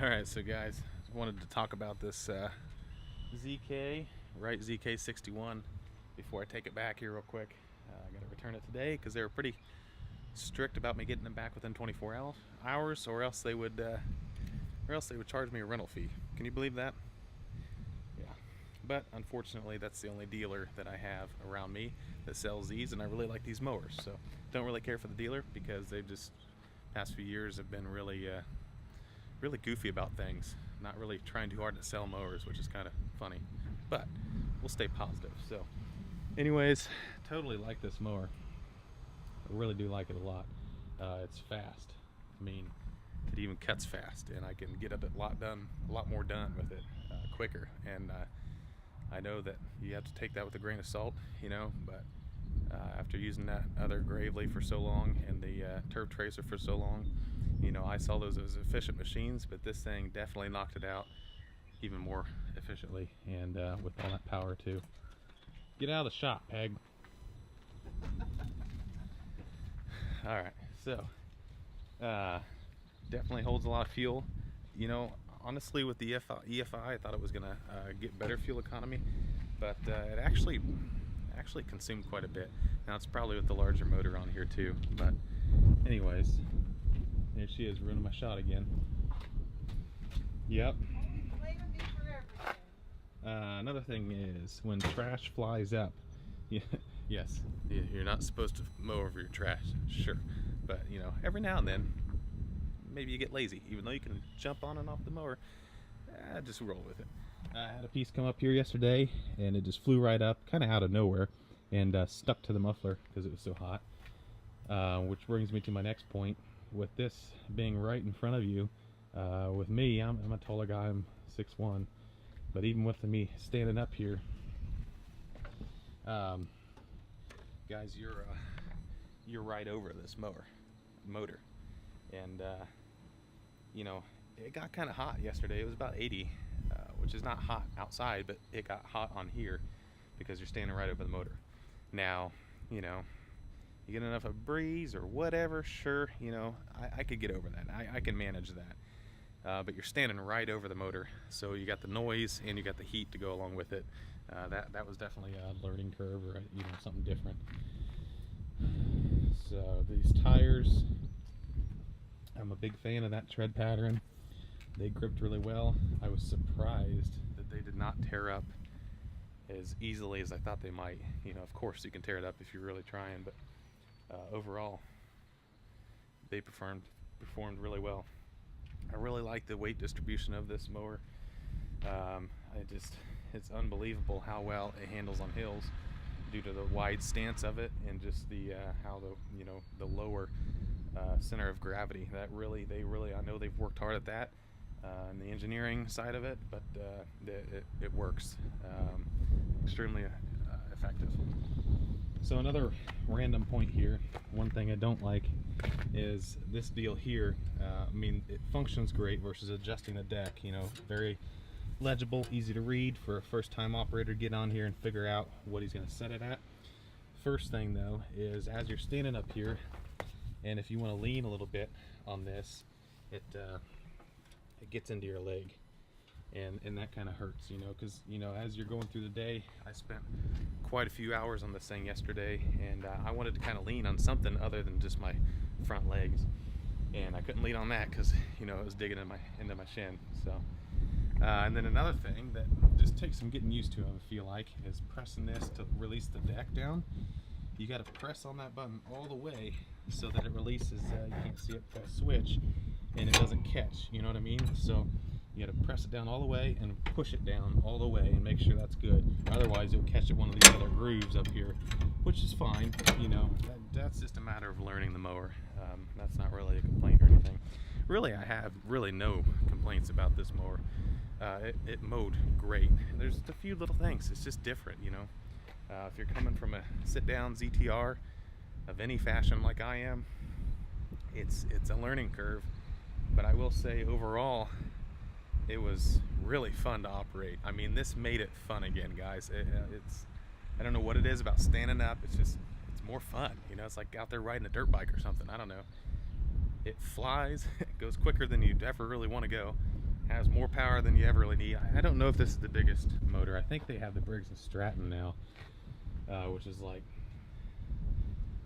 Alright, so guys, wanted to talk about this ZK, Wright ZK61 before I take it back here real quick. I gotta return it today because they were pretty strict about me getting them back within 24 hours, or else they would charge me a rental fee. Can you believe that? Yeah. But unfortunately, that's the only dealer that I have around me that sells these, and I really like these mowers. So don't really care for the dealer because they've just past few years have been really goofy about things, not really trying too hard to sell mowers, which is kind of funny, but we'll stay positive. So anyways, totally like this mower. I really do like it a lot. It's fast. I mean, it even cuts fast, and I can get a lot more done with it quicker. And I know that you have to take that with a grain of salt, you know, but after using that other Gravely for so long and the Turf Tracer for so long, you know, I saw those as efficient machines, but this thing definitely knocked it out even more efficiently, and with all that power too. Get out of the shop, Peg. Alright, so definitely holds a lot of fuel. You know, honestly, with the EFI, I thought it was gonna get better fuel economy, but it actually consumed quite a bit. Now it's probably with the larger motor on here too, but anyways, there she is ruining my shot again. Yep. Another thing is when trash flies up. Yes, you're not supposed to mow over your trash, sure, but you know, every now and then maybe you get lazy, even though you can jump on and off the mower. Just roll with it. I had a piece come up here yesterday, and it just flew right up, kind of out of nowhere, and stuck to the muffler because it was so hot. Which brings me to my next point. With this being right in front of you, with me, I'm a taller guy, I'm 6'1", but even with me standing up here, guys, you're right over this motor, and you know, it got kind of hot yesterday. It was about 80, which is not hot outside, but it got hot on here because you're standing right over the motor. Now, you know, you get enough of a breeze or whatever, sure, you know, I could get over that. I can manage that. But you're standing right over the motor, so you got the noise and you got the heat to go along with it. That was definitely a learning curve, or you know, something different. So these tires, I'm a big fan of that tread pattern. They gripped really well. I was surprised that they did not tear up as easily as I thought they might. You know, of course you can tear it up if you're really trying, but overall they performed really well. I really like the weight distribution of this mower. It's unbelievable how well it handles on hills due to the wide stance of it, and just the how the lower center of gravity. I know they've worked hard at that and the engineering side of it, but it works extremely effective. So another random point here, one thing I don't like is this deal here. I mean, it functions great versus adjusting the deck, you know, very legible, easy to read for a first-time operator to get on here and figure out what he's going to set it at. First thing though is, as you're standing up here, and if you want to lean a little bit on this, it gets into your leg, and that kind of hurts, you know, because you know, as you're going through the day, I spent quite a few hours on this thing yesterday, and I wanted to kind of lean on something other than just my front legs, and I couldn't lean on that because, you know, it was digging into my shin. So and then another thing that just takes some getting used to, I feel like, is pressing this to release the deck down. You got to press on that button all the way so that it releases. You can't see it, press switch, and it doesn't catch, you know what I mean? So you got to press it down all the way and push it down all the way and make sure that's good. Otherwise you'll catch it one of these other grooves up here, which is fine, you know. That's just a matter of learning the mower. That's not really a complaint or anything. Really, I have really no complaints about this mower. It mowed great. There's just a few little things. It's just different, you know. If you're coming from a sit-down ZTR of any fashion like I am, it's a learning curve. But I will say, overall, it was really fun to operate. I mean, this made it fun again, guys. I don't know what it is about standing up. It's more fun, you know. It's like out there riding a dirt bike or something. I don't know. It flies. It goes quicker than you'd ever really want to go. has more power than you ever really need. I don't know if this is the biggest motor. I think they have the Briggs & Stratton now, which is like,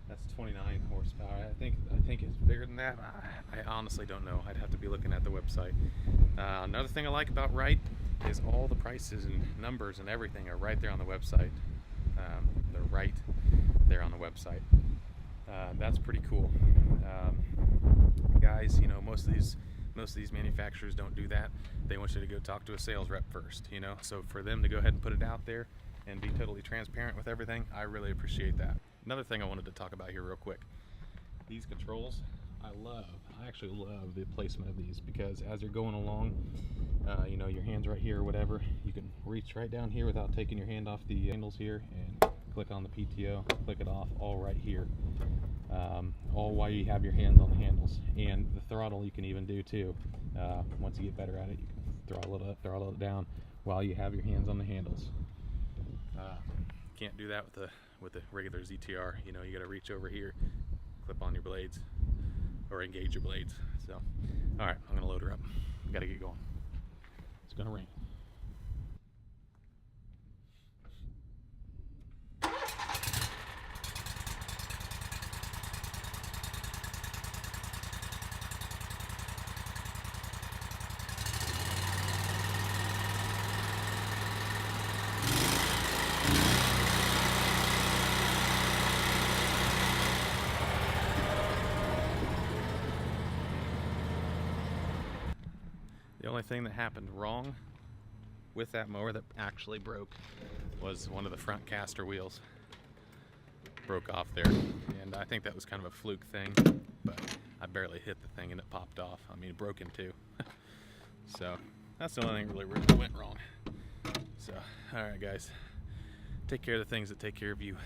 that's 29 horsepower. I think it's bigger than that. I honestly don't know. I'd have to be looking at the website. Another thing I like about Wright is all the prices and numbers and everything are right there on the website. They're right there on the website. That's pretty cool. Guys, you know, most of these manufacturers don't do that. They want you to go talk to a sales rep first, you know. So for them to go ahead and put it out there and be totally transparent with everything, I really appreciate that. Another thing I wanted to talk about here real quick. These controls, I actually love the placement of these, because as you're going along, you know, your hand's right here or whatever, you can reach right down here without taking your hand off the handles here and click on the PTO, click it off, all right here. All while you have your hands on the handles. And the throttle you can even do too. Once you get better at it, you can throttle it up, throttle it down while you have your hands on the handles. Can't do that with the regular ZTR. You know, you got to reach over here, clip on your blades, or engage your blades. So, all right, I'm gonna load her up. Got to get going. It's gonna rain. The only thing that happened wrong with that mower that actually broke was one of the front caster wheels broke off there, and I think that was kind of a fluke thing, but I barely hit the thing and it popped off. I mean, it broke in two. So that's the only thing really went wrong. So, all right guys, take care of the things that take care of you.